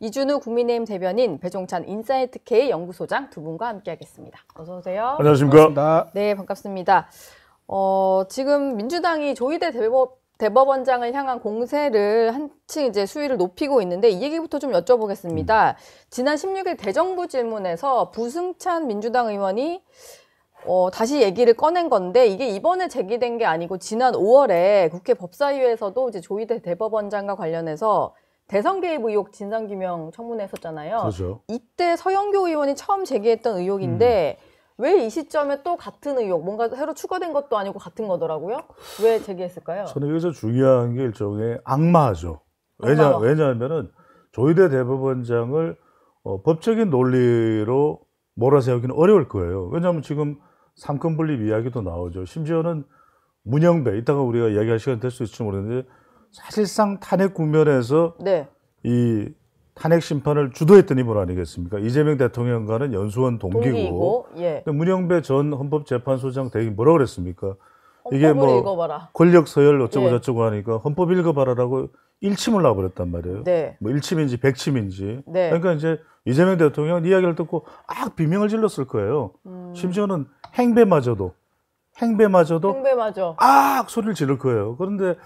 이준우 국민의힘 대변인, 배종찬 인사이트K 연구소장 두 분과 함께하겠습니다. 어서 오세요. 안녕하십니까. 반갑습니다. 네, 반갑습니다. 지금 민주당이 조희대 대법원장을 향한 공세를 한층 이제 수위를 높이고 있는데 이 얘기부터 좀 여쭤보겠습니다. 지난 16일 대정부 질문에서 부승찬 민주당 의원이 다시 얘기를 꺼낸 건데 이게 이번에 제기된 게 아니고 지난 5월에 국회 법사위에서도 이제 조희대 대법원장과 관련해서 대선 개입 의혹 진상규명 청문회 했었잖아요. 그렇죠. 이때 서영교 의원이 처음 제기했던 의혹인데 왜 이 시점에 또 같은 의혹, 뭔가 새로 추가된 것도 아니고 같은 거더라고요? 왜 제기했을까요? 저는 여기서 중요한 게 일종의 악마죠. 왜냐하면은 조희대 대법원장을 법적인 논리로 몰아세우기는 어려울 거예요. 왜냐하면 지금 삼권 분립 이야기도 나오죠. 심지어는 문영배, 이따가 우리가 이야기할 시간이 될 수 있을지 모르겠는데 사실상 탄핵 국면에서 네. 이 탄핵 심판을 주도했던 인물 아니겠습니까? 이재명 대통령과는 연수원 동기고. 예. 문영배 전 헌법재판소장 대기 뭐라 그랬습니까? 이게 헌법을 뭐 읽어봐라. 권력 서열 어쩌고 예. 저쩌고 하니까 헌법 읽어봐라라고 일침을 놔버렸단 말이에요. 네. 뭐 일침인지 백침인지. 네. 그러니까 이제 이재명 대통령은 이야기를 듣고 비명을 질렀을 거예요. 심지어는 행배마저도 행배마저. 소리를 지를 거예요. 그런데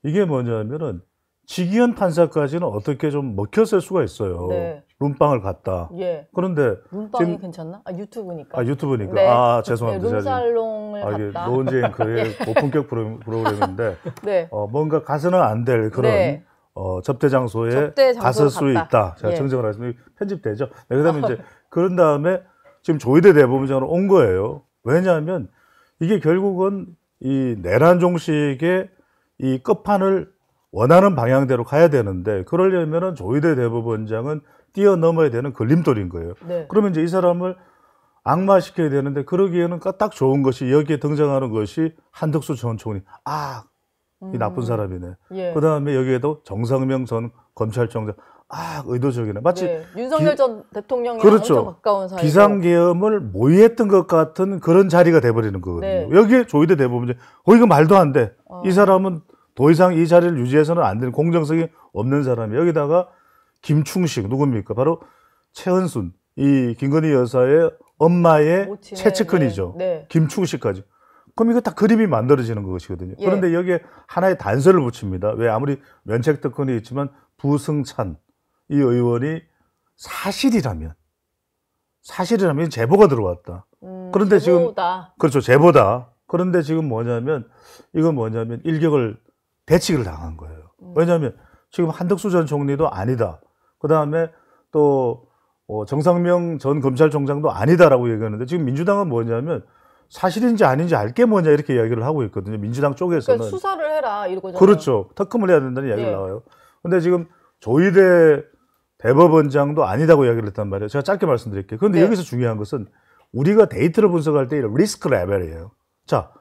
이게 뭐냐면은 지기현 판사까지는 어떻게 좀 먹혔을 수가 있어요. 네. 룸빵을 갔다. 예. 그런데 룸빵이 지금- 괜찮나? 유튜브니까. 유튜브니까. 네. 죄송합니다. 네, 룸살롱을 이게 갔다. 노은재 앵커의 고품격 프로그램인데 네. 뭔가 가서는 안 될 그런 네. 접대 장소에 접대 장소로 갔을 수 갔다. 있다. 제가 예. 정정을 하겠습니다. 편집되죠. 네, 그다음에 이제 그런 다음에 지금 조희대 대법원장으로 온 거예요. 왜냐하면 이게 결국은 이 내란 종식의 이 끝판을 원하는 방향대로 가야 되는데 그러려면은 조희대 대법원장은 뛰어넘어야 되는 걸림돌인 거예요. 네. 그러면 이제 이 사람을 악마시켜야 되는데 그러기에는 딱 좋은 것이 여기에 등장하는 것이 한덕수 전 총리. 이 나쁜 사람이네. 예. 그다음에 여기에도 정상명 전 검찰총장. 의도적이네. 마치 네. 윤석열 전 대통령이랑 그렇죠. 엄청 가까운 사이고. 비상계엄을 모의했던 것 같은 그런 자리가 돼버리는 거거든요. 네. 여기에 조희대 대법원장. 이거 말도 안 돼. 이 사람은 더 이상 이 자리를 유지해서는 안 되는 공정성이 없는 사람이에요. 여기다가 김충식 누굽니까? 바로 최은순 이 김건희 여사의 엄마의 모친의, 최측근이죠. 네. 김충식까지. 그럼 이거 딱 그림이 만들어지는 것이거든요. 예. 그런데 여기에 하나의 단서를 붙입니다. 왜 아무리 면책특권이 있지만 부승찬 이 의원이 사실이라면 제보가 들어왔다. 그런데 제보다. 지금 그렇죠. 제보다. 그런데 지금 이건 뭐냐면 일격을 대치를 당한 거예요. 왜냐하면 지금 한덕수 전 총리도 아니다. 그다음에 또 정상명 전 검찰총장도 아니다라고 얘기하는데 지금 민주당은 뭐냐면 사실인지 아닌지 알게 뭐냐 이렇게 이야기를 하고 있거든요. 민주당 쪽에서는. 그러니까 수사를 해라 이러거든요. 그렇죠. 특검을 해야 된다는 이야기가 네. 나와요. 근데 지금 조희대 대법원장도 아니다고 이야기를 했단 말이에요. 제가 짧게 말씀드릴게요. 그런데 네. 여기서 중요한 것은 우리가 데이터를 분석할 때 리스크 레벨이에요. 자,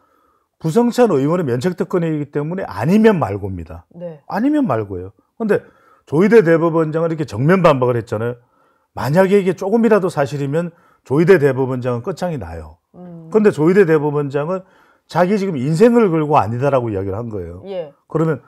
부승찬 의원의 면책특권이기 때문에 아니면 말고입니다. 네. 아니면 말고예요. 그런데 조희대 대법원장은 이렇게 정면 반박을 했잖아요. 만약에 이게 조금이라도 사실이면 조희대 대법원장은 끝장이 나요. 그런데 조희대 대법원장은 자기 지금 인생을 걸고 아니다라고 이야기를 한 거예요. 예. 그러면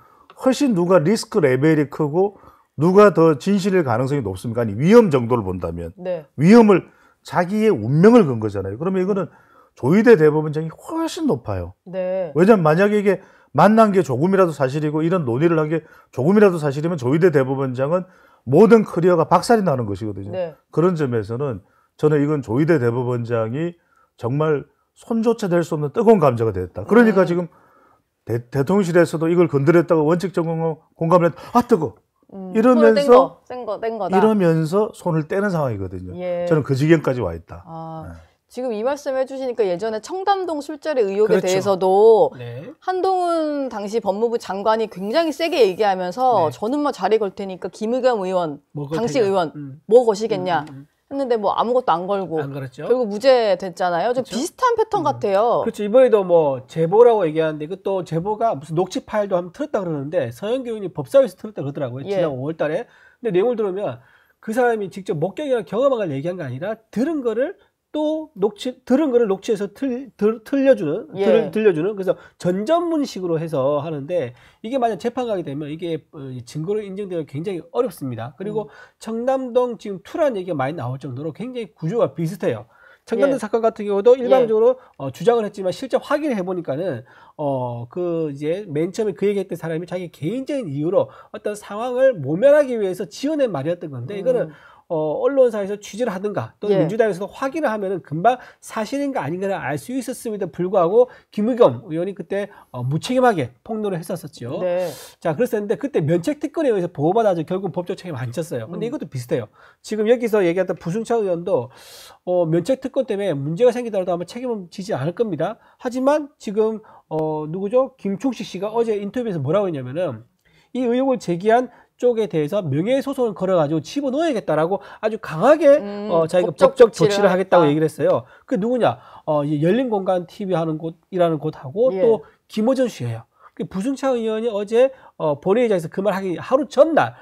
훨씬 누가 리스크 레벨이 크고 누가 더 진실일 가능성이 높습니까? 아니 위험 정도를 본다면 네. 위험을 자기의 운명을 건 거잖아요. 그러면 이거는 조희대 대법원장이 훨씬 높아요. 네. 왜냐하면 만약에 이게 만난 게 조금이라도 사실이고 이런 논의를 한 게 조금이라도 사실이면 조희대 대법원장은 모든 커리어가 박살이 나는 것이거든요. 네. 그런 점에서는 저는 이건 조희대 대법원장이 정말 손조차 될 수 없는 뜨거운 감자가 됐다. 그러니까 지금 대통령실에서도 이걸 건드렸다고 원칙적 공감을 했다. 뜨거. 이러면서 뗀 거다. 이러면서 손을 떼는 상황이거든요. 예. 저는 그 지경까지 와 있다. 지금 이 말씀 해주시니까 예전에 청담동 술자리 의혹에 그렇죠. 대해서도 네. 한동훈 당시 법무부 장관이 굉장히 세게 얘기하면서 네. 저는 뭐 자리 걸 테니까 김의겸 의원, 뭐 당시 그렇군요. 의원 뭐 거시겠냐 했는데 뭐 아무것도 안 걸고 안 그렇죠. 결국 무죄 됐잖아요. 좀 그렇죠? 비슷한 패턴 같아요. 그렇죠. 이번에도 뭐 제보라고 얘기하는데 이것도 제보가 무슨 녹취 파일도 한번 틀었다 그러는데 서영교 의원이 법사위에서 틀었다 그러더라고요. 예. 지난 5월 달에. 근데 내용을 들으면 그 사람이 직접 목격이나 경험한 걸 얘기한 게 아니라 들은 거를 또 들은 거를 녹취해서 들려주는 예. 들려주는 그래서 전전문식으로 해서 하는데 이게 만약 재판 가게 되면 이게 증거로 인정되기 굉장히 어렵습니다. 그리고 청남동 지금 투란 얘기가 많이 나올 정도로 굉장히 구조가 비슷해요. 청남동 예. 사건 같은 경우도 일방적으로 주장을 했지만 실제 확인을 해보니까는 이제 맨 처음에 그 얘기했던 사람이 자기 개인적인 이유로 어떤 상황을 모면하기 위해서 지어낸 말이었던 건데 이거는 언론사에서 취재를 하든가 또 예. 민주당에서도 확인을 하면은 금방 사실인가 아닌가를 알 수 있었음에도 불구하고 김의겸 의원이 그때 무책임하게 폭로를 했었었죠. 네. 자, 그랬었는데 그때 면책특권에 의해서 보호받아서 결국 법적 책임 안 졌어요. 근데 이것도 비슷해요. 지금 여기서 얘기했던 부승찬 의원도 면책특권 때문에 문제가 생기더라도 아마 책임은 지지 않을 겁니다. 하지만 지금 누구죠? 김충식 씨가 어제 인터뷰에서 뭐라고 했냐면은 이 의혹을 제기한 쪽에 대해서 명예소송을 걸어가지고 집어넣어야겠다라고 아주 강하게 자기가 법적 조치를 하겠다고 얘기를 했어요. 그 누구냐? 이 열린공간 TV 하는 곳이라는 곳하고 예. 또 김어준 씨예요. 그 부승찬 의원이 어제 본회의장에서 그 말 하기 하루 전날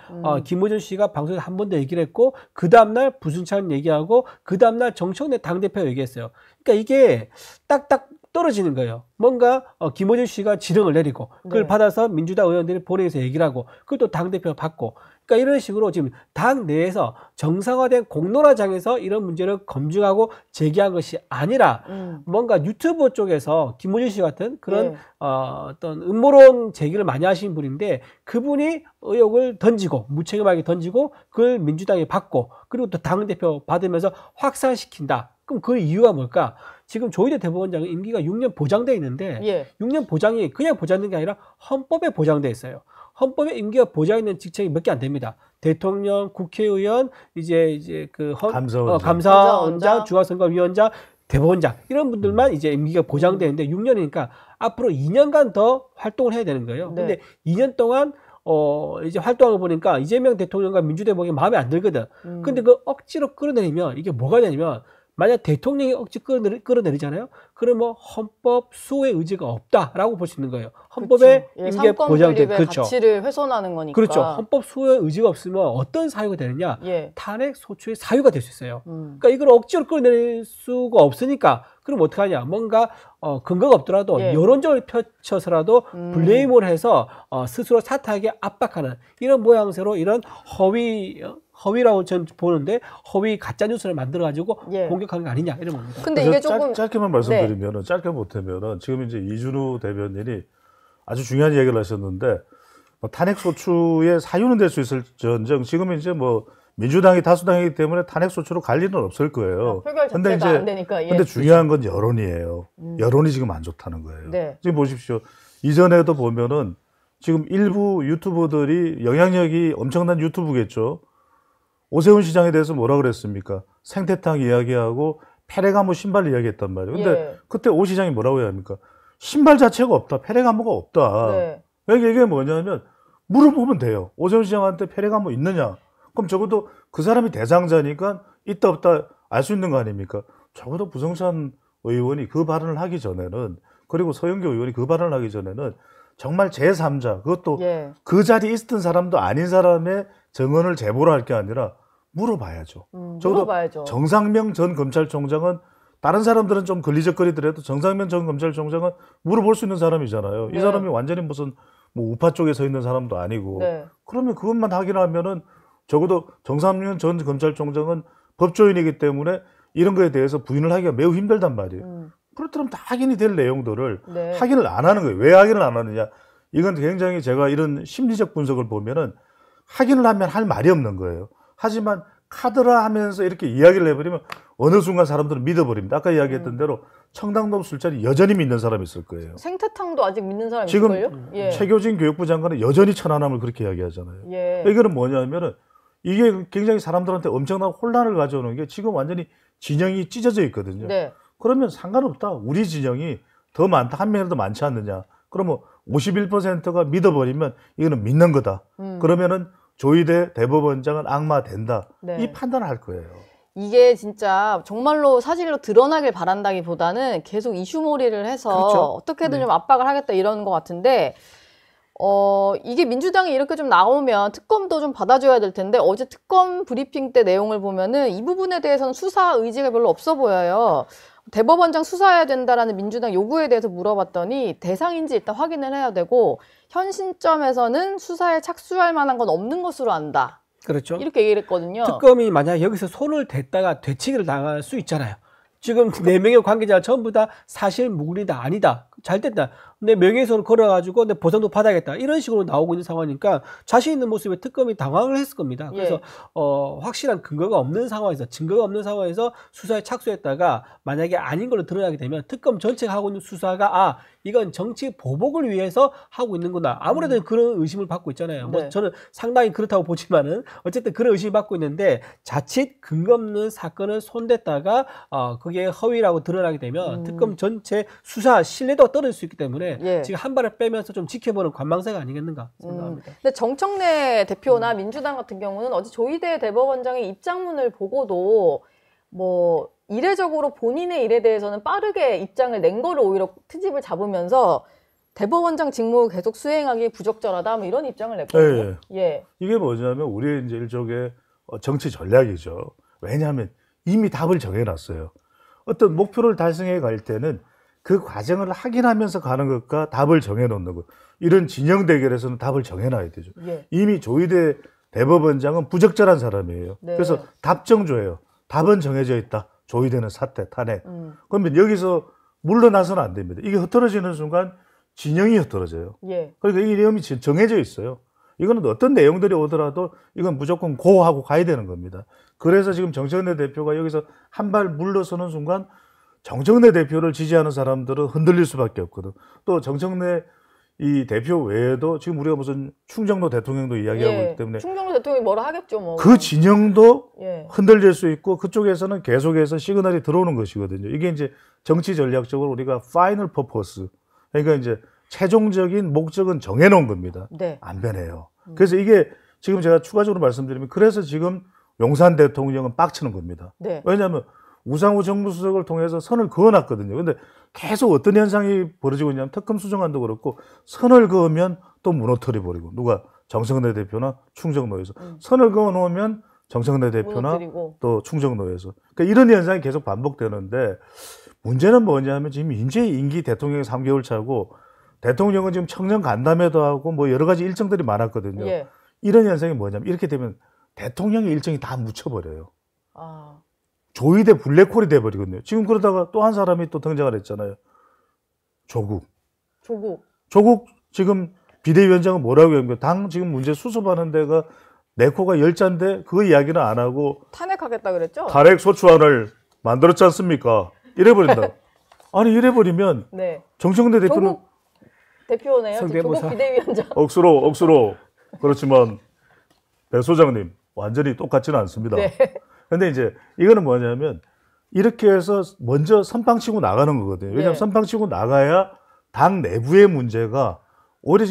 김어준 씨가 방송에서 한 번 더 얘기를 했고 그 다음날 부승찬 얘기하고 그 다음날 정청래 당대표가 얘기했어요. 그러니까 이게 딱딱 떨어지는 거예요. 뭔가 김어준 씨가 지령을 내리고 그걸 네. 받아서 민주당 의원들이 본회의에서 얘기를 하고 그걸 또 당대표가 받고 그러니까 이런 식으로 지금 당 내에서 정상화된 공론화장에서 이런 문제를 검증하고 제기한 것이 아니라 뭔가 유튜브 쪽에서 김어준 씨 같은 그런 예. 어떤 음모론 제기를 많이 하신 분인데 그분이 의혹을 던지고 무책임하게 던지고 그걸 민주당이 받고 그리고 또 당대표 받으면서 확산시킨다. 그럼 그 이유가 뭘까? 지금 조희대 대법원장은 임기가 6년 보장돼 있는데 예. 6년 보장이 그냥 보장된 게 아니라 헌법에 보장돼 있어요. 헌법에 임기가 보장 있는 직책이 몇 개 안 됩니다. 대통령, 국회의원, 이제 그 감사원장. 감사원장, 중앙선거위원장, 대법원장 이런 분들만 이제 임기가 보장돼 있는데 6년이니까 앞으로 2년간 더 활동을 해야 되는 거예요. 네. 근데 2년 동안 이제 활동하고 보니까 이재명 대통령과 민주대법이 마음에 안 들거든. 근데 그 억지로 끌어내리면 이게 뭐가 되냐면 만약 대통령이 억지 끌어내리잖아요. 그러면 헌법 수호의 의지가 없다라고 볼 수 있는 거예요. 헌법에 그렇죠. 예, 임기가 보장된 그렇죠. 가치를 훼손하는 거니까. 그렇죠. 헌법 수호의 의지가 없으면 어떤 사유가 되느냐? 예. 탄핵 소추의 사유가 될 수 있어요. 그러니까 이걸 억지로 끌어낼 수가 없으니까 그럼 어떻게 하냐? 뭔가 근거가 없더라도 예. 여론적을 펼쳐서라도 블레임을 해서 스스로 사퇴하게 압박하는 이런 모양새로 이런 허위라고 저는 보는데 허위 가짜 뉴스를 만들어 가지고 예. 공격하는 거 아니냐 이런 겁니다. 근데 이게 조금 짧게만 말씀드리면은 짧게 보태면은 지금 이제 이준우 대변인이 아주 중요한 얘기를 하셨는데 뭐 탄핵 소추의 사유는 될 수 있을지언정 지금 이제 뭐 민주당이 다수당이기 때문에 탄핵 소추로 갈 일은 없을 거예요. 표결 근데 자체가 이제 안 되니까. 예. 근데 중요한 건 여론이에요. 여론이 지금 안 좋다는 거예요. 네. 지금 보십시오. 이전에도 보면은 지금 일부 유튜버들이 영향력이 엄청난 유튜브겠죠. 오세훈 시장에 대해서 뭐라 그랬습니까? 생태탕 이야기하고 페레가모 신발 이야기했단 말이에요. 근데 예. 그때 오 시장이 뭐라고 해야 합니까? 신발 자체가 없다. 페레가모가 없다. 네. 이게 뭐냐면 물어보면 돼요. 오세훈 시장한테 페레가모 있느냐? 그럼 적어도 그 사람이 대상자니까 있다 없다 알 수 있는 거 아닙니까? 적어도 부성찬 의원이 그 발언을 하기 전에는 그리고 서영교 의원이 그 발언을 하기 전에는 정말 제3자 그것도 예. 그 자리에 있었던 사람도 아닌 사람의 증언을 제보를 할 게 아니라 물어봐야죠. 적어도 물어봐야죠. 정상명 전 검찰총장은 다른 사람들은 좀 걸리적거리더라도 정상명 전 검찰총장은 물어볼 수 있는 사람이잖아요. 네. 이 사람이 완전히 무슨 뭐 우파 쪽에 서 있는 사람도 아니고 네. 그러면 그것만 확인하면은 적어도 정상명 전 검찰총장은 법조인이기 때문에 이런 거에 대해서 부인을 하기가 매우 힘들단 말이에요. 그렇다면 다 확인이 될 내용들을 네. 확인을 확인을 안 하는 거예요. 왜 확인을 안 하느냐? 이건 굉장히 제가 이런 심리적 분석을 보면은 확인을 하면 할 말이 없는 거예요. 하지만 카드라 하면서 이렇게 이야기를 해버리면 어느 순간 사람들은 믿어버립니다. 아까 이야기했던 대로 청담동 술자리 여전히 믿는 사람이 있을 거예요. 생태탕도 아직 믿는 사람이 지금 있을걸요? 예. 최교진 교육부 장관은 여전히 천안함을 그렇게 이야기하잖아요. 예. 이거는 뭐냐면은 이게 굉장히 사람들한테 엄청난 혼란을 가져오는 게 지금 완전히 진영이 찢어져 있거든요. 네. 그러면 상관없다. 우리 진영이 더 많다. 한 명이라도 많지 않느냐. 그러면 51%가 믿어버리면 이거는 믿는 거다. 그러면은 조희대 대법원장은 악마 된다. 네. 이 판단을 할 거예요. 이게 진짜 정말로 사실로 드러나길 바란다기보다는 계속 이슈몰이를 해서 그렇죠. 어떻게든 네. 좀 압박을 하겠다 이러는 것 같은데 이게 민주당이 이렇게 좀 나오면 특검도 좀 받아줘야 될 텐데 어제 특검 브리핑 때 내용을 보면은 이 부분에 대해서는 수사 의지가 별로 없어 보여요. 대법원장 수사해야 된다라는 민주당 요구에 대해서 물어봤더니 대상인지 일단 확인을 해야 되고 현 시점에서는 수사에 착수할 만한 건 없는 것으로 안다. 그렇죠. 이렇게 얘기를 했거든요. 특검이 만약 여기서 손을 댔다가 되치기를 당할 수 있잖아요. 지금 4명의 관계자가 전부 다 사실 무근이다, 아니다, 잘 됐다, 내 명예훼손을 걸어가지고 내 보상도 받아야겠다, 이런 식으로 나오고 있는 상황이니까 자신 있는 모습에 특검이 당황을 했을 겁니다. 그래서 확실한 근거가 없는 상황에서, 증거가 없는 상황에서 수사에 착수했다가 만약에 아닌 걸로 드러나게 되면 특검 전체가 하고 있는 수사가 이건 정치 보복을 위해서 하고 있는구나, 아무래도 그런 의심을 받고 있잖아요. 뭐 저는 상당히 그렇다고 보지만은 어쨌든 그런 의심을 받고 있는데 자칫 근거 없는 사건을 손댔다가 그게 허위라고 드러나게 되면 특검 전체 수사 신뢰도가 떨어질 수 있기 때문에 지금 한 발을 빼면서 좀 지켜보는 관망세가 아니겠는가 생각합니다. 근데 정청래 대표나 민주당 같은 경우는 어제 조희대 대법원장의 입장문을 보고도 뭐 이례적으로 본인의 일에 대해서는 빠르게 입장을 낸 거를 오히려 트집을 잡으면서 대법원장 직무 계속 수행하기 부적절하다, 뭐 이런 입장을 냈거든요. 이게 뭐냐면 우리의 이제 일종의 정치 전략이죠. 왜냐하면 이미 답을 정해놨어요. 어떤 목표를 달성해 갈 때는 그 과정을 확인하면서 가는 것과 답을 정해놓는 것, 이런 진영 대결에서는 답을 정해놔야 되죠. 이미 조희대 대법원장은 부적절한 사람이에요. 그래서 답정조예요. 답은 정해져 있다. 조희대는 사퇴, 탄핵. 그러면 여기서 물러나서는 안 됩니다. 이게 흐트러지는 순간 진영이 흐트러져요. 그러니까 이 내용이 정해져 있어요. 이거는 어떤 내용들이 오더라도 이건 무조건 고하고 가야 되는 겁니다. 그래서 지금 정청래 대표가 여기서 한 발 물러서는 순간 정청래 대표를 지지하는 사람들은 흔들릴 수밖에 없거든. 또 정청래 이 대표 외에도 지금 우리가 무슨 충정로 대통령도 이야기하고 있기 때문에 충정로 대통령이 뭐라 하겠죠, 뭐. 그 진영도 흔들릴 수 있고 그쪽에서는 계속해서 시그널이 들어오는 것이거든요. 이게 이제 정치 전략적으로 우리가 파이널 퍼포스, 그러니까 이제 최종적인 목적은 정해놓은 겁니다. 안 변해요. 그래서 이게 지금 제가 추가적으로 말씀드리면 그래서 지금 용산 대통령은 빡치는 겁니다. 왜냐하면 우상호 정무수석을 통해서 선을 그어놨거든요. 근데 계속 어떤 현상이 벌어지고 있냐면 특검 수정안도 그렇고 선을 그으면 또 무너뜨려버리고, 누가 정청래 대표나 충정로에서 선을 그어놓으면 정청래 대표나 무너뜨리고. 또 충정로에서, 그러니까 이런 현상이 계속 반복되는데 문제는 뭐냐면 지금 이제 임기 대통령이 3개월 차고 대통령은 지금 청년 간담회도 하고 뭐 여러 가지 일정들이 많았거든요. 이런 현상이 뭐냐면 이렇게 되면 대통령의 일정이 다 묻혀버려요. 조희대 블랙홀이 돼버리거든요. 지금 그러다가 또 한 사람이 또 등장을 했잖아요. 조국 지금 비대위원장은 뭐라고 합니까? 당 지금 문제 수습하는 데가 내 코가 10자인데 그 이야기는 안 하고 탄핵하겠다 그랬죠? 탄핵 소추안을 만들었지 않습니까? 이래버린다. 아니 이래버리면 정청래 대표는 조국 대표네요. 조국 비대위원장. 억수로 그렇지만 배 소장님 완전히 똑같지는 않습니다. 근데 이제 이거는 뭐냐면 이렇게 해서 먼저 선빵치고 나가는 거거든요. 왜냐하면 선빵치고 나가야 당 내부의 문제가 오히려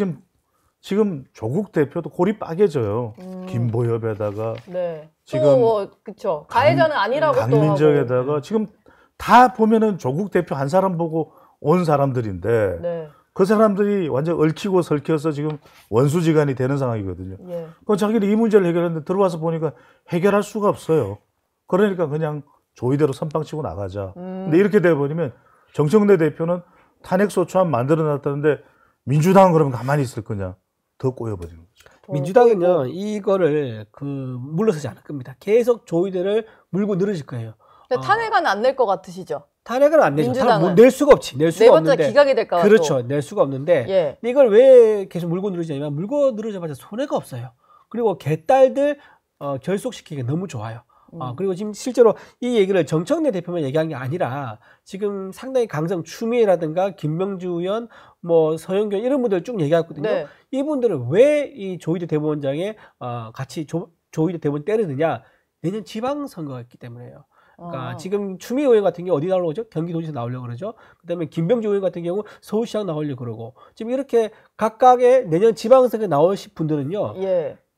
지금 조국 대표도 골이 빠개져요. 김보엽에다가 지금 그쵸. 가해자는 아니라고 강민정에다가 지금 다 보면은 조국 대표 한 사람 보고 온 사람들인데 그 사람들이 완전 얽히고 설켜서 지금 원수지간이 되는 상황이거든요. 그럼 자기는 이 문제를 해결했는데 들어와서 보니까 해결할 수가 없어요. 그러니까 그냥 조이대로 선빵치고 나가자. 근데 이렇게 돼버리면 정청래 대표는 탄핵소추안 만들어놨다는데 민주당은 그러면 가만히 있을 거냐? 더 꼬여버리는 거죠. 민주당은요 이거를 물러서지 않을 겁니다. 계속 조이대를 물고 늘어질 거예요. 근데 탄핵은 안 낼 것 같으시죠? 탄핵은 안 내죠. 낼 수가 없지. 낼 수가 없는데. 기각이 될까 봐. 그렇죠. 낼 수가 없는데 이걸 왜 계속 물고 늘어지냐면 물고 늘어져봐야 손해가 없어요. 그리고 개딸들 결속시키기가 너무 좋아요. 그리고 지금 실제로 이 얘기를 정청래 대표만 얘기한 게 아니라 지금 상당히 강성 추미애라든가 김명주 의원, 뭐 서영교 이런 분들 쭉 얘기했거든요. 이분들은 왜 이 조희대 대법원장에 같이 조희대 대법원 때리느냐? 내년 지방선거가 있기 때문에요. 그러니까 지금 추미애 의원 같은 경우 어디 나오려고 경기도지사 나오려고 그러죠. 그다음에 김병주 의원 같은 경우 서울시장 나오려고 그러고 지금 이렇게 각각의 내년 지방선거에 나오실 분들은요.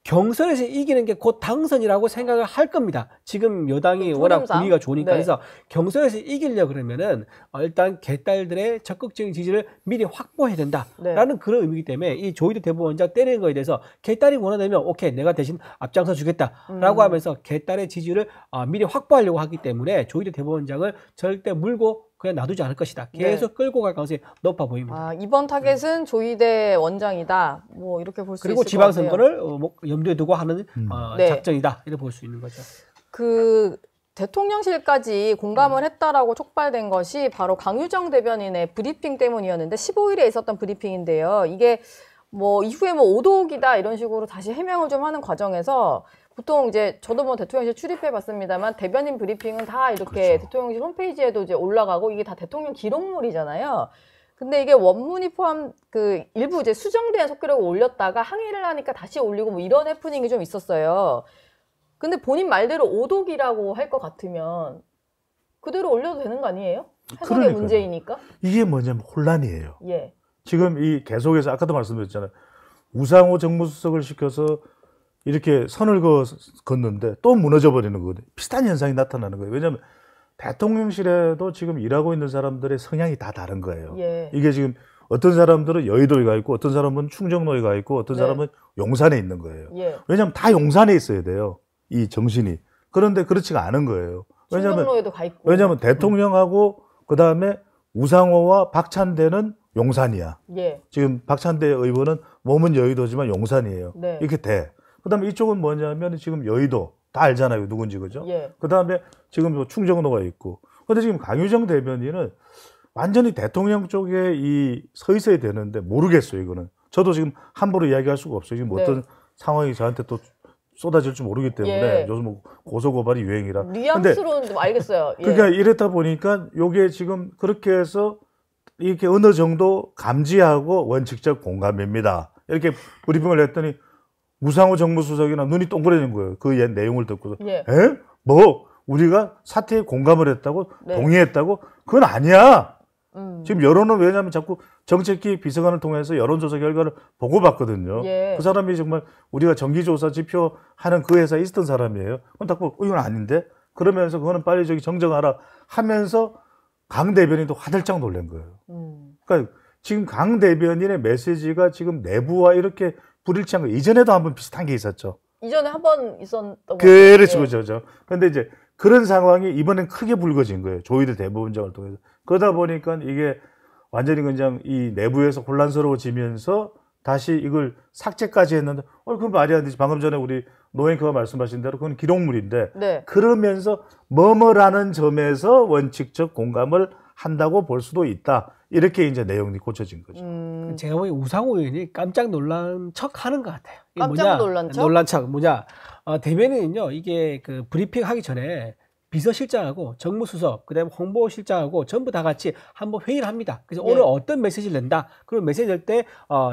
경선에서 이기는 게 곧 당선이라고 생각을 할 겁니다. 지금 여당이 워낙 통념상? 분위기가 좋으니까. 네. 그래서 경선에서 이기려 그러면은 일단 개딸들의 적극적인 지지를 미리 확보해야 된다라는 네. 그런 의미이기 때문에 이 조희대 대법원장 때리는 거에 대해서 개딸이 원하다면 오케이 내가 대신 앞장서 주겠다라고 하면서 개딸의 지지를 미리 확보하려고 하기 때문에 조희대 대법원장을 절대 물고 그냥 놔두지 않을 것이다. 계속 끌고 갈 가능성이 높아 보입니다. 이번 타겟은 조희대 원장이다. 뭐 이렇게 볼 수 있을 그리고 것 같아요. 지방선거를 염두에 두고 하는 네. 작전이다. 이렇게 볼 수 있는 거죠. 그 대통령실까지 공감을 했다라고 촉발된 것이 바로 강유정 대변인의 브리핑 때문이었는데 15일에 있었던 브리핑인데요. 이게 뭐 이후에 뭐 오독이다 이런 식으로 다시 해명을 좀 하는 과정에서 보통 이제 저도 뭐 대통령실 출입해 봤습니다만 대변인 브리핑은 다 이렇게 그렇죠. 대통령실 홈페이지에도 이제 올라가고 이게 다 대통령 기록물이잖아요. 근데 이게 원문이 포함 그 일부 이제 수정된 속기록을 올렸다가 항의를 하니까 다시 올리고 뭐 이런 해프닝이 좀 있었어요. 근데 본인 말대로 오독이라고 할 것 같으면 그대로 올려도 되는 거 아니에요? 해석의 그러니까요. 문제이니까. 이게 뭐냐면 혼란이에요. 예. 지금 이 계속해서 아까도 말씀드렸잖아요. 우상호 정무수석을 시켜서 이렇게 선을 걷는데 또 무너져 버리는 거거든요. 비슷한 현상이 나타나는 거예요. 왜냐하면 대통령실에도 지금 일하고 있는 사람들의 성향이 다 다른 거예요. 예. 이게 지금 어떤 사람들은 여의도에 가 있고 어떤 사람은 충정로에 가 있고 어떤 네. 사람은 용산에 있는 거예요. 예. 왜냐하면 다 용산에 있어야 돼요. 이 정신이. 그런데 그렇지가 않은 거예요. 충정로에도 가 있고. 왜냐하면 대통령하고 그다음에 우상호와 박찬대는 용산이야. 예. 지금 박찬대 의원은 몸은 여의도지만 용산이에요. 네. 이렇게 돼. 그다음에 이쪽은 뭐냐면 지금 여의도 다 알잖아요. 누군지 그죠? 예. 그다음에 지금 뭐 충정로가 있고. 근데 지금 강유정 대변인은 완전히 대통령 쪽에 서 있어야 되는데 모르겠어요. 이거는. 저도 지금 함부로 이야기할 수가 없어요. 지금 네. 어떤 상황이 저한테 또 쏟아질 줄 모르기 때문에 예. 요즘 뭐 고소고발이 유행이라. 뉘앙스로는 좀 알겠어요. 예. 그러니까 이랬다 보니까 요게 지금 그렇게 해서 이렇게 어느 정도 감지하고 원칙적 공감입니다. 이렇게 브리핑을 했더니 우상호 정무수석이나 눈이 동그래진 거예요. 그 옛 내용을 듣고서. 예. 에? 뭐? 우리가 사태에 공감을 했다고? 네. 동의했다고? 그건 아니야. 음. 지금 여론은 왜냐하면 자꾸 정책기 비서관을 통해서 여론조사 결과를 보고받거든요. 예. 그 사람이 정말 우리가 정기조사 지표 하는 그 회사에 있었던 사람이에요. 그럼 딱 보고 이건 아닌데? 그러면서 그거는 빨리 저기 정정하라 하면서 강 대변인도 화들짝 놀란 거예요. 그러니까 지금 강 대변인의 메시지가 지금 내부와 이렇게 불일치한 거 이전에도 한번 비슷한 게 있었죠. 이전에 한 번 있었던 것 그렇죠, 같아요. 그렇죠. 그런데 이제 그런 상황이 이번엔 크게 불거진 거예요. 조희대 대법원장을 통해서. 그러다 보니까 이게 완전히 그냥 이 내부에서 혼란스러워지면서 다시 이걸 삭제까지 했는데, 그건 말이 안 되지. 방금 전에 우리 노앵커가 말씀하신 대로 그건 기록물인데, 네. 그러면서 뭐뭐라는 점에서 원칙적 공감을 한다고 볼 수도 있다. 이렇게 이제 내용이 고쳐진 거죠. 제가 보기엔 우상호 의원이 깜짝 놀란 척 하는 것 같아요. 이게 깜짝 놀란 척? 놀란 척. 대변인은요, 이게 그 브리핑 하기 전에 비서실장하고 정무수석, 그다음에 홍보실장하고 전부 다 같이 한번 회의를 합니다. 그래서 예. 오늘 어떤 메시지를 낸다. 그리고 메시지 낼 때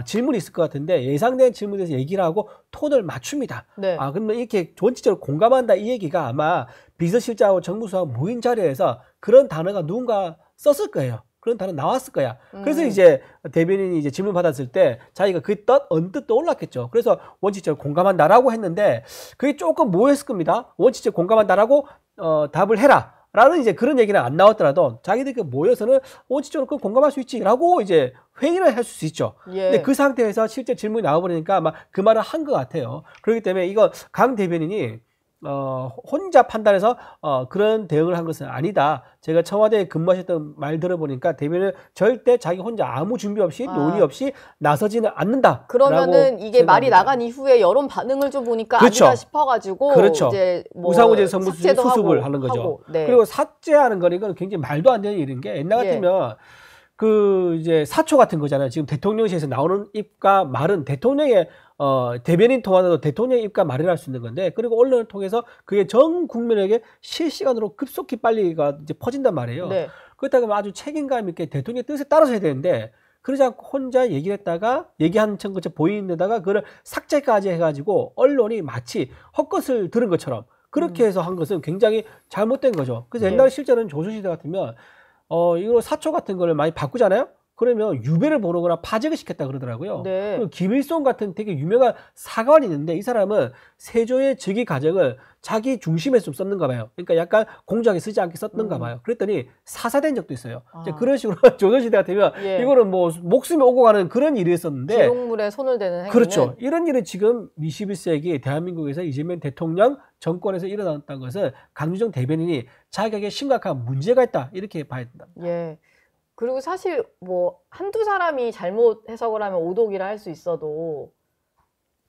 질문이 있을 것 같은데 예상된 질문에 대해서 얘기를 하고 톤을 맞춥니다. 네. 그러면 이렇게 원칙적으로 공감한다 이 얘기가 아마 비서실장하고 정무수석 모인 자리에서 그런 단어가 누군가 썼을 거예요. 그런 단어 나왔을 거야. 그래서 이제 대변인이 이제 질문 받았을 때 자기가 그 뜻, 언뜻 떠올랐겠죠. 그래서 원칙적으로 공감한다라고 했는데 그게 조금 모호했을 겁니다. 원칙적으로 공감한다라고 답을 해라. 라는 이제 그런 얘기는 안 나왔더라도 자기들끼리 모여서는 원칙적으로 그 공감할 수 있지라고 이제 회의를 할 수 있죠. 예. 근데 그 상태에서 실제 질문이 나와버리니까 아마 그 말을 한 것 같아요. 그렇기 때문에 이거 강 대변인이 혼자 판단해서 그런 대응을 한 것은 아니다. 제가 청와대에 근무하셨던 말 들어보니까 대변인은 절대 자기 혼자 아무 준비 없이 논의 없이 나서지는 않는다. 그러면은 이게 말이 나간 이후에 여론 반응을 좀 보니까 그렇죠. 아니다 싶어가지고 그렇죠. 이제 뭐 우상호 정무수석이 삭제도 수습을 하고, 하는 거죠. 하고. 네. 그리고 삭제하는 거는 이건 굉장히 말도 안 되는 일인 게 옛날 같으면 그 이제 사초 같은 거잖아요. 지금 대통령실에서 나오는 입과 말은 대통령의 대변인 통화도 대통령의 입과 말을 할 수 있는 건데, 그리고 언론을 통해서 그게 전 국민에게 실시간으로 급속히 빨리가 이제 퍼진단 말이에요. 네. 그렇다고 아주 책임감 있게 대통령의 뜻에 따라서 해야 되는데, 그러지 않고 혼자 얘기를 했다가 얘기한 것처럼 보이는 데다가 그걸 삭제까지 해가지고 언론이 마치 헛것을 들은 것처럼 그렇게 해서 한 것은 굉장히 잘못된 거죠. 그래서 네. 옛날에 실제로는 조선시대 같으면 이거 사초 같은 거를 많이 바꾸잖아요. 그러면 유배를 보내거나 파직을 시켰다 그러더라고요. 네. 그리고 김일성 같은 되게 유명한 사관이 있는데 이 사람은 세조의 즉위 과정을 자기 중심에서 좀 썼는가 봐요. 그러니까 약간 공정하게 쓰지 않게 썼는가 봐요. 그랬더니 사사된 적도 있어요. 이제 그런 식으로 조선시대 같으면 예. 이거는 뭐 목숨이 오고 가는 그런 일이 있었는데 기록물에 손을 대는 행위는 그렇죠. 이런 일은 지금 21세기 대한민국에서 이재명 대통령 정권에서 일어났다는 것은 강유정 대변인이 자격에 심각한 문제가 있다 이렇게 봐야 된다. 예. 그리고 사실 뭐 한두 사람이 잘못 해석을 하면 오독이라 할 수 있어도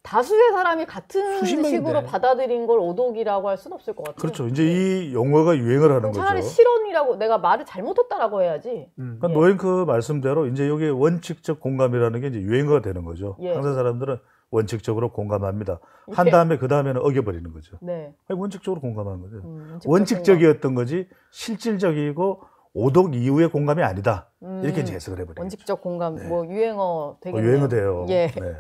다수의 사람이 같은 수십 명인데. 식으로 받아들인 걸 오독이라고 할 수는 없을 것 같아요. 그렇죠. 이제 이 용어가 유행을 하는 그럼 거죠. 차라리 실언이라고 내가 말을 잘못했다라고 해야지. 그러니까 예. 노앵크 말씀대로 이제 여기 원칙적 공감이라는 게 이제 유행어가 되는 거죠. 예. 항상 사람들은 원칙적으로 공감합니다. 한 이렇게. 다음에 그 다음에는 어겨버리는 거죠. 네. 아니, 원칙적으로 공감하는 거죠. 원칙적 원칙적이었던 거지 실질적이고 오독 이후의 공감이 아니다. 이렇게 이제 해석을 해버리죠. 원칙적 공감, 네. 뭐 유행어 되게 유행어 돼요. 예. 네.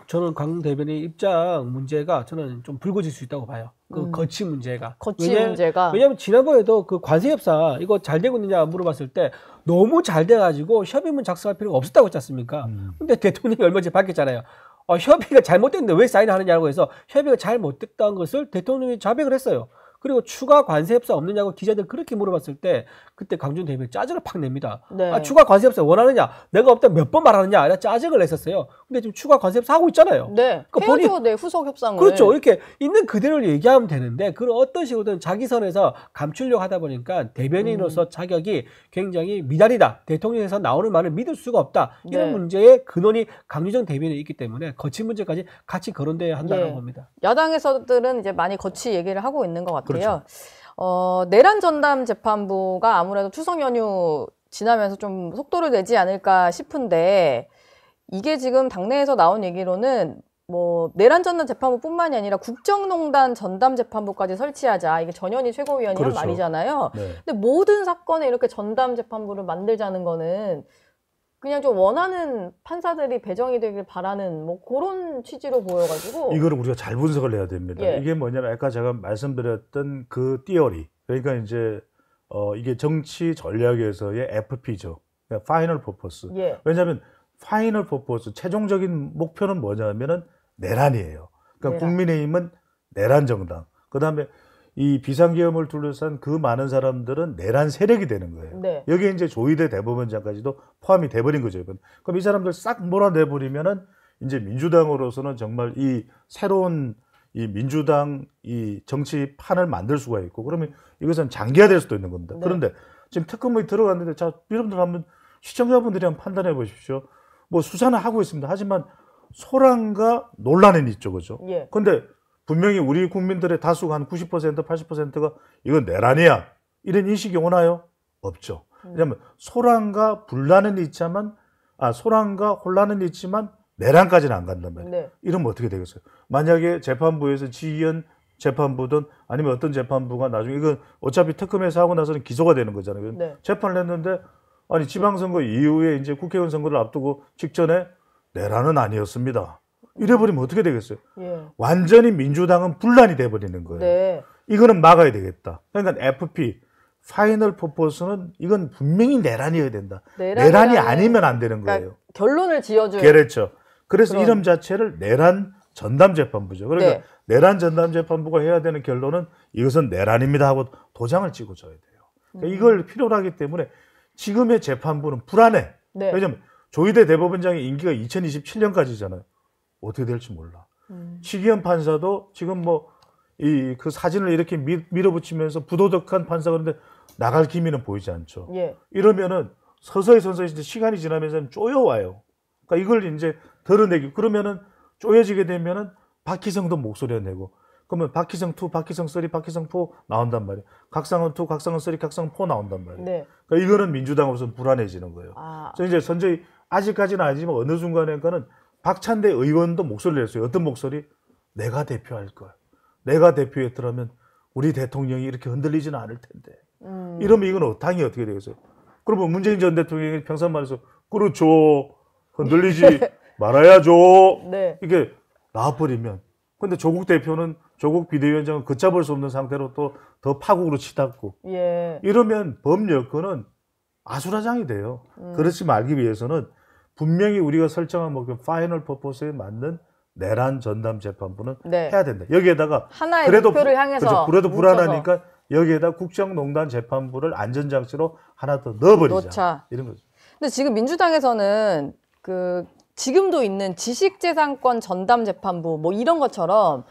저는 강 대변인 입장 문제가 저는 좀 불거질 수 있다고 봐요. 그 거치 문제가. 거치 문제가. 왜냐하면 지난번에도 그 관세 협상 이거 잘 되고 있느냐 물어봤을 때 너무 잘 돼가지고 협의문 작성할 필요가 없었다고 했지 않습니까? 근데 대통령이 얼마 전에 밝혔잖아요. 협의가 잘못됐는데 왜 사인을 하느냐고 해서 협의가 잘못됐다는 것을 대통령이 자백을 했어요. 그리고 추가 관세 협상 없느냐고 기자들 그렇게 물어봤을 때 그때 강준 대변인 짜증을 팍 냅니다. 네. 아, 추가 관세 협상 원하느냐? 내가 없다 몇 번 말하느냐? 이런 짜증을 냈었어요. 근데 지금 추가 관세 협상 하고 있잖아요. 네. 그러니까 해야죠. 네, 후속 협상을. 그렇죠. 이렇게 있는 그대로 얘기하면 되는데 그런 어떤 식으로든 자기 선에서 감추려고 하다 보니까 대변인으로서 자격이 굉장히 미달이다. 대통령에서 나오는 말을 믿을 수가 없다. 이런 네. 문제의 근원이 강유정 대변인이 있기 때문에 거친 문제까지 같이 거론돼야 한다는 예. 겁니다. 야당에서들은 이제 많이 거치 얘기를 하고 있는 것 같아요. 그렇죠. 내란 전담 재판부가 아무래도 추석 연휴 지나면서 좀 속도를 내지 않을까 싶은데 이게 지금 당내에서 나온 얘기로는 뭐 내란 전담 재판부뿐만이 아니라 국정농단 전담 재판부까지 설치하자. 이게 전현희 최고위원이 그렇죠. 한 말이잖아요. 네. 근데 모든 사건에 이렇게 전담 재판부를 만들자는 거는 그냥 좀 원하는 판사들이 배정이 되길 바라는 뭐 그런 취지로 보여가지고 이거를 우리가 잘 분석을 해야 됩니다. 예. 이게 뭐냐면 아까 제가 말씀드렸던 그 띠어리. 그러니까 이제 이게 정치 전략에서의 FP죠. 그러니까 파이널 퍼포스. 예. 왜냐하면 파이널 퍼포스 최종적인 목표는 뭐냐면은 내란이에요. 그러니까 내란. 국민의힘은 내란 정당. 그다음에 이 비상계엄을 둘러싼 그 많은 사람들은 내란 세력이 되는 거예요. 네. 여기에 이제 조희대 대법원장까지도 포함이 돼버린 거죠. 그럼 이 사람들 싹 몰아내버리면은 이제 민주당으로서는 정말 이 새로운 이 민주당 이 정치판을 만들 수가 있고 그러면 이것은 장기화될 수도 있는 겁니다. 네. 그런데 지금 특검이 들어갔는데 자, 여러분들 한번 시청자분들이 한번 판단해 보십시오. 뭐 수사는 하고 있습니다. 하지만 소란과 논란은 있죠, 그죠? 예. 근데 분명히 우리 국민들의 다수가 한 90%, 80%가 이건 내란이야. 이런 인식이 오나요? 없죠. 왜냐하면 소란과 분란은 있지만, 소란과 혼란은 있지만 내란까지는 안 간단 말이에요. 네. 이러면 어떻게 되겠어요? 만약에 재판부에서 지휘원 재판부든 아니면 어떤 재판부가 나중에 이건 어차피 특검에서 하고 나서는 기소가 되는 거잖아요. 네. 재판을 했는데 아니 지방선거 이후에 이제 국회의원 선거를 앞두고 직전에 내란은 아니었습니다. 이래버리면 어떻게 되겠어요? 예. 완전히 민주당은 분란이 돼버리는 거예요. 네. 이거는 막아야 되겠다. 그러니까 FP 파이널 퍼포스는 이건 분명히 내란이어야 된다. 내란이 아니면 안 되는 거예요. 그러니까 결론을 지어줄. 그렇죠. 그래서 그런- 이름 자체를 내란 전담 재판부죠. 그러니까 네. 내란 전담 재판부가 해야 되는 결론은 이것은 내란입니다 하고 도장을 찍어줘야 돼요. 그러니까 이걸 필요로 하기 때문에 지금의 재판부는 불안해. 네. 왜냐하면 조희대 대법원장의 임기가 2027년까지잖아요. 어떻게 될지 몰라. 시기현 판사도 지금 뭐 그 사진을 이렇게 밀어붙이면서 부도덕한 판사 그런데 나갈 기미는 보이지 않죠. 예. 이러면은 서서히 이제 시간이 지나면서 쪼여와요. 그러니까 이걸 이제 덜어내기. 그러면은 쪼여지게 되면은 박희성도 목소리를 내고 그러면 박희성 2, 박희성 3, 박희성 4 나온단 말이에요. 각상은 2, 각상은 3, 각상은 4 나온단 말이에요. 네. 그러니까 이거는 민주당으로서 불안해지는 거예요. 그래서 이제 선저히 아직까지는 아니지만 어느 순간에는 박찬대 의원도 목소리를 냈어요. 어떤 목소리? 내가 대표할 걸. 내가 대표했더라면 우리 대통령이 이렇게 흔들리지는 않을 텐데. 이러면 이건 당이 어떻게 되겠어요? 그러면 문재인 전 대통령이 평소 말해서 그렇죠. 흔들리지 말아야죠. 네. 이게 나와버리면. 근데 조국 대표는 조국 비대위원장은 걷잡을 수 없는 상태로 또 더 파국으로 치닫고. 예. 이러면 법 여건은 아수라장이 돼요. 그렇지 말기 위해서는 분명히 우리가 설정한 목표 파이널 퍼포스에 맞는 내란 전담 재판부는 네. 해야 된다. 여기에다가 하나의 그래도 목표를 향해서 그렇죠. 그래도 뭉쳐서. 불안하니까 여기에다 국정농단 재판부를 안전장치로 하나 더 넣어버리자. 놓자. 이런 거죠. 근데 지금 민주당에서는 그 지금도 있는 지식재산권 전담 재판부 뭐 이런 것처럼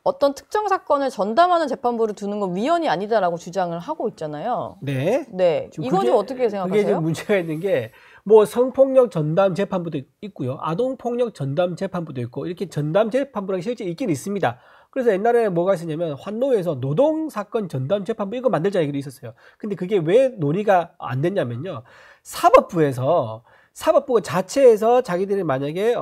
어떤 특정 사건을 전담하는 재판부를 두는 건 위헌이 아니다라고 주장을 하고 있잖아요. 네. 네. 지금 이건 그게- 좀 어떻게 그게 생각하세요? 좀 문제가 있는 게 뭐 성폭력 전담 재판부도 있고요. 아동폭력 전담 재판부도 있고 이렇게 전담 재판부가 실제 있긴 있습니다. 그래서 옛날에 뭐가 있었냐면 환노에서 노동사건 전담 재판부 이거 만들자 얘기도 있었어요. 근데 그게 왜 논의가 안 됐냐면요. 사법부가 자체에서 자기들이 만약에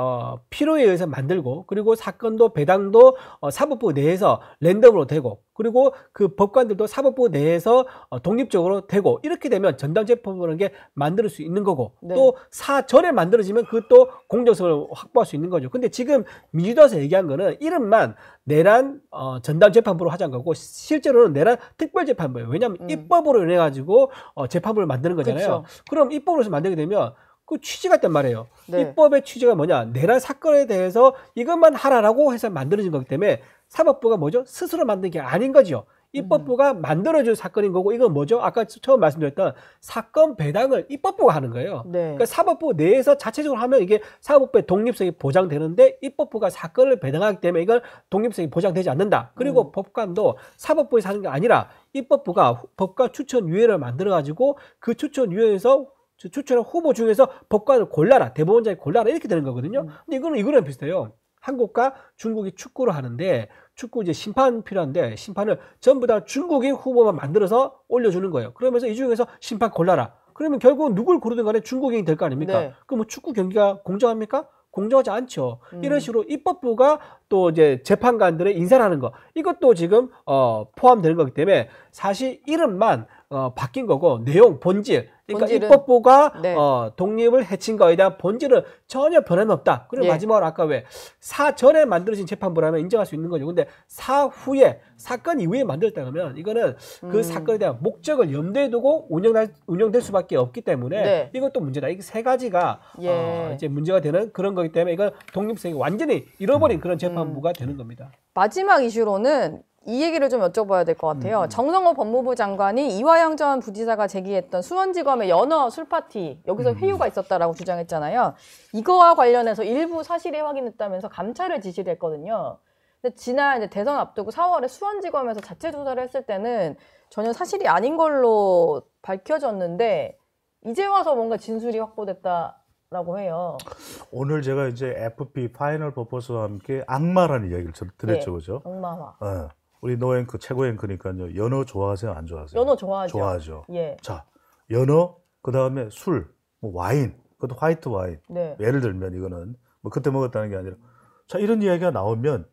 필요에 의해서 만들고 그리고 사건도 배당도 사법부 내에서 랜덤으로 되고 그리고 그 법관들도 사법부 내에서 독립적으로 되고 이렇게 되면 전담재판부라는 게 만들 수 있는 거고 네. 또 사전에 만들어지면 그것도 공정성을 확보할 수 있는 거죠. 근데 지금 민주당에서 얘기한 거는 이름만 내란 전담재판부로 하자는 거고 실제로는 내란 특별재판부예요. 왜냐하면 입법으로 인해 가지고 재판부를 만드는 거잖아요. 그쵸. 그럼 입법으로서 만들게 되면 그 취지가 있단 말이에요. 네. 입법의 취지가 뭐냐? 내란 사건에 대해서 이것만 하라라고 해서 만들어진 거기 때문에 사법부가 뭐죠? 스스로 만든 게 아닌 거죠. 입법부가 만들어준 사건인 거고 이건 뭐죠? 아까 처음 말씀드렸던 사건 배당을 입법부가 하는 거예요. 네. 그러니까 사법부 내에서 자체적으로 하면 이게 사법부의 독립성이 보장되는데 입법부가 사건을 배당하기 때문에 이건 독립성이 보장되지 않는다. 그리고 법관도 사법부에서 하는 게 아니라 입법부가 법관 추천위원회를 만들어가지고 그 추천위원회에서 추천한 후보 중에서 법관을 골라라. 대법원장이 골라라. 이렇게 되는 거거든요. 근데 이거랑 비슷해요. 한국과 중국이 축구를 하는데 축구 이제 심판 필요한데 심판을 전부 다 중국인 후보만 만들어서 올려주는 거예요. 그러면서 이 중에서 심판 골라라. 그러면 결국은 누굴 고르든 간에 중국인이 될 거 아닙니까? 네. 그럼 뭐 축구 경기가 공정합니까? 공정하지 않죠. 이런 식으로 입법부가 또 이제 재판관들의 인사라는 거 이것도 지금 포함되는 거기 때문에 사실 이름만 바뀐 거고 내용 본질 그러니까 본질은- 입법부가 네. 독립을 해친 거에 대한 본질은 전혀 변함이 없다. 그리고 예. 마지막으로 아까 왜 사전에 만들어진 재판부라면 인정할 수 있는 거죠. 근데 사후에 사건 이후에 만들었다 그러면 이거는 그 사건에 대한 목적을 염두에 두고 운영될 수밖에 없기 때문에 네. 이것도 문제다. 이게 세 가지가 예. 이제 문제가 되는 그런 거기 때문에 이건 독립성이 완전히 잃어버린 그런 재판부가 되는 겁니다. 마지막 이슈로는 이 얘기를 좀 여쭤봐야 될 것 같아요. 정성호 법무부 장관이 이화영 전 부지사가 제기했던 수원지검의 연어 술파티 여기서 회유가 있었다라고 주장했잖아요. 이거와 관련해서 일부 사실이 확인됐다면서 감찰을 지시를 했거든요. 근데 지난 이제 대선 앞두고 4월에 수원지검에서 자체 조사를 했을 때는 전혀 사실이 아닌 걸로 밝혀졌는데 이제 와서 뭔가 진술이 확보됐다라고 해요. 오늘 제가 이제 FP 파이널 퍼포스와 함께 악마라는 이야기를 드렸죠, 네. 그죠? 악마화. 우리 노 앵커, 최고 앵커니까요. 연어 좋아하세요, 안 좋아하세요? 연어 좋아하죠. 좋아하죠. 예. 자, 연어, 그 다음에 술, 뭐 와인, 그것도 화이트 와인. 네. 예를 들면 이거는 뭐 그때 먹었다는 게 아니라, 자, 이런 이야기가 나오면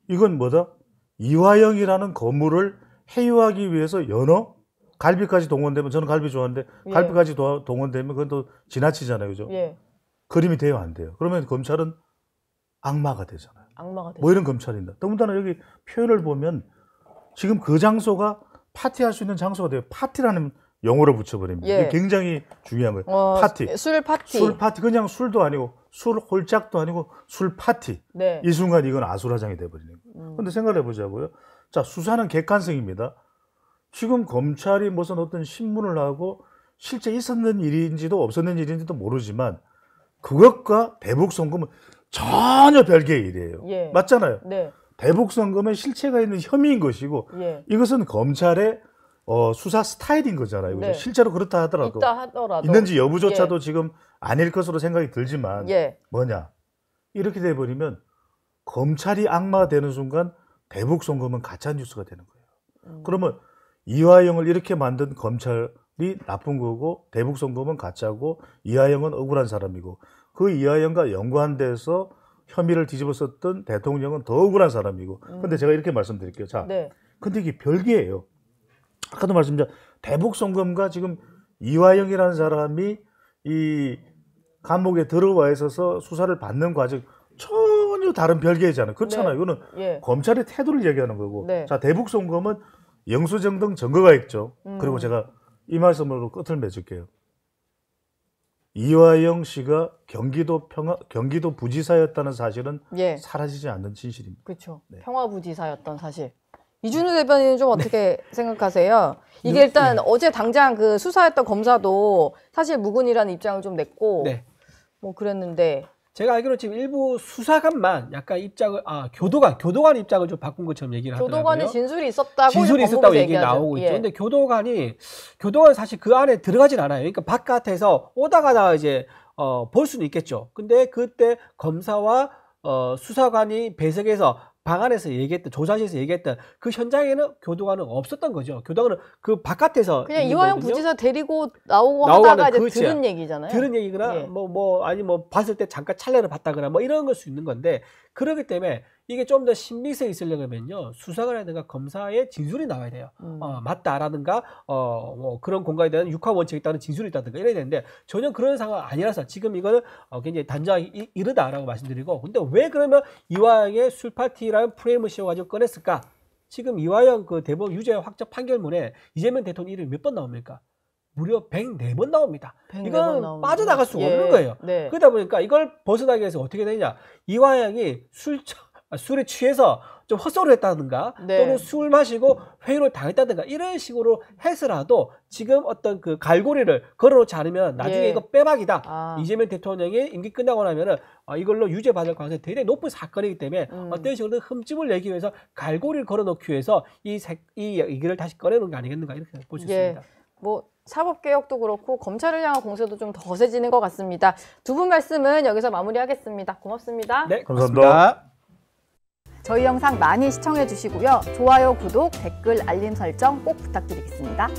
이건 뭐다? 이화영이라는 건물을 해유하기 위해서 연어, 갈비까지 동원되면 저는 갈비 좋아하는데 예. 갈비까지 동원되면 그건 또 지나치잖아요, 그죠? 예. 그림이 돼요, 안 돼요? 그러면 검찰은 악마가 되잖아요. 악마가 되죠. 뭐 이런 검찰인다. 더군다나 여기 표현을 보면 지금 그 장소가 파티할 수 있는 장소가 돼요. 파티라는 용어를 붙여버립니다. 예. 이게 굉장히 중요한 거예요. 파티. 술 파티. 술 파티. 그냥 술도 아니고 술 홀짝도 아니고 술 파티. 네. 이 순간 이건 아수라장이 돼버리는 거예요. 그런데 생각해 보자고요. 자, 수사는 객관성입니다. 지금 검찰이 무슨 어떤 신문을 하고 실제 있었는 일인지도 없었는 일인지도 모르지만 그것과 대북 송금은 전혀 별개의 일이에요. 예. 맞잖아요. 네. 대북 송금은 실체가 있는 혐의인 것이고 예. 이것은 검찰의 수사 스타일인 거잖아요. 그죠? 네. 실제로 그렇다 하더라도 있다 하더라도 있는지 여부조차도 지금 아닐 것으로 생각이 들지만 예. 뭐냐 이렇게 돼버리면 검찰이 악마가 되는 순간 대북 송금은 가짜 뉴스가 되는 거예요. 그러면 이화영을 이렇게 만든 검찰이 나쁜 거고 대북 송금은 가짜고 이화영은 억울한 사람이고 그 이화영과 연관돼서 혐의를 뒤집어 썼던 대통령은 더 억울한 사람이고. 근데 제가 이렇게 말씀드릴게요. 자, 네. 근데 이게 별개예요. 아까도 말씀드린 대북 송금과 지금 이화영이라는 사람이 이 감옥에 들어와 있어서 수사를 받는 과정 전혀 다른 별개잖아요. 그렇잖아요. 네. 이거는 예. 검찰의 태도를 얘기하는 거고. 네. 자, 대북 송금은 영수증 등 증거가 있죠. 그리고 제가 이 말씀으로 끝을 맺을게요. 이화영 씨가 경기도 부지사였다는 사실은 예. 사라지지 않는 진실입니다. 그렇죠. 네. 평화부지사였던 사실. 이준우 대변인은 좀 어떻게 생각하세요? 이게 일단 어제 당장 그 수사했던 검사도 사실 무근이라는 입장을 좀 냈고 네. 뭐 그랬는데 제가 알기로 지금 일부 수사관만 약간 입장을 교도관 입장을 좀 바꾼 것처럼 얘기를 하더라고요. 교도관의 진술이 있었다고 진술이 이제 있었다고 법무부에서 얘기 얘기하죠. 나오고 있죠. 예. 근데 교도관 사실 그 안에 들어가진 않아요. 그러니까 바깥에서 오다 가다 이제 볼 수는 있겠죠. 근데 그때 검사와 수사관이 배석해서 방 안에서 얘기했던 조사실에서 얘기했던 그 현장에는 교도관은 없었던 거죠. 교도관은 그 바깥에서 그냥 있는 이화영 거거든요. 부지사 데리고 나오고 나오고 하다가 하는 이제 그렇죠. 들은 얘기잖아요. 들은 얘기거나 예. 아니 봤을 때 잠깐 찰나를 봤다거나 뭐 이런 걸 수 있는 건데 그렇기 때문에 이게 좀 더 신빙성이 있으려면요 수사관이라든가 검사의 진술이 나와야 돼요. 맞다라든가 뭐 그런 공간에 대한 육하 원칙에 따른 진술이 있다든가 이래야 되는데 전혀 그런 상황 아니라서 지금 이거는 굉장히 단정하기 이르다라고 말씀드리고 근데 왜 그러면 이화영의 술 파티라는 프레임을 씌워가지고 꺼냈을까? 지금 이화영 그 대법원 유죄 확정 판결문에 이재명 대통령 이름이 몇 번 나옵니까? 무려 104번 나옵니다. 104번 이건 나오는구나. 빠져나갈 수가 예. 없는 거예요. 네. 그러다 보니까 이걸 벗어나기 위해서 어떻게 되냐. 이화영이 술에 취해서 좀 헛소리를 했다든가 네. 또는 술 마시고 회유를 당했다든가 이런 식으로 해서라도 지금 어떤 그 갈고리를 걸어놓지 않으면 나중에 예. 이거 빼박이다. 아. 이재명 대통령이 임기 끝나고 나면은 이걸로 유죄 받을 가능성이 굉장히 높은 사건이기 때문에 어떤 식으로든 흠집을 내기 위해서 갈고리를 걸어놓기 위해서 이 얘기를 다시 꺼내놓은 게 아니겠는가 이렇게 볼 수 예. 있습니다. 뭐 사법개혁도 그렇고 검찰을 향한 공세도 좀 더 거세지는 것 같습니다. 두 분 말씀은 여기서 마무리하겠습니다. 고맙습니다. 네, 감사합니다. 고맙습니다. 저희 영상 많이 시청해 주시고요. 좋아요, 구독, 댓글, 알림 설정 꼭 부탁드리겠습니다.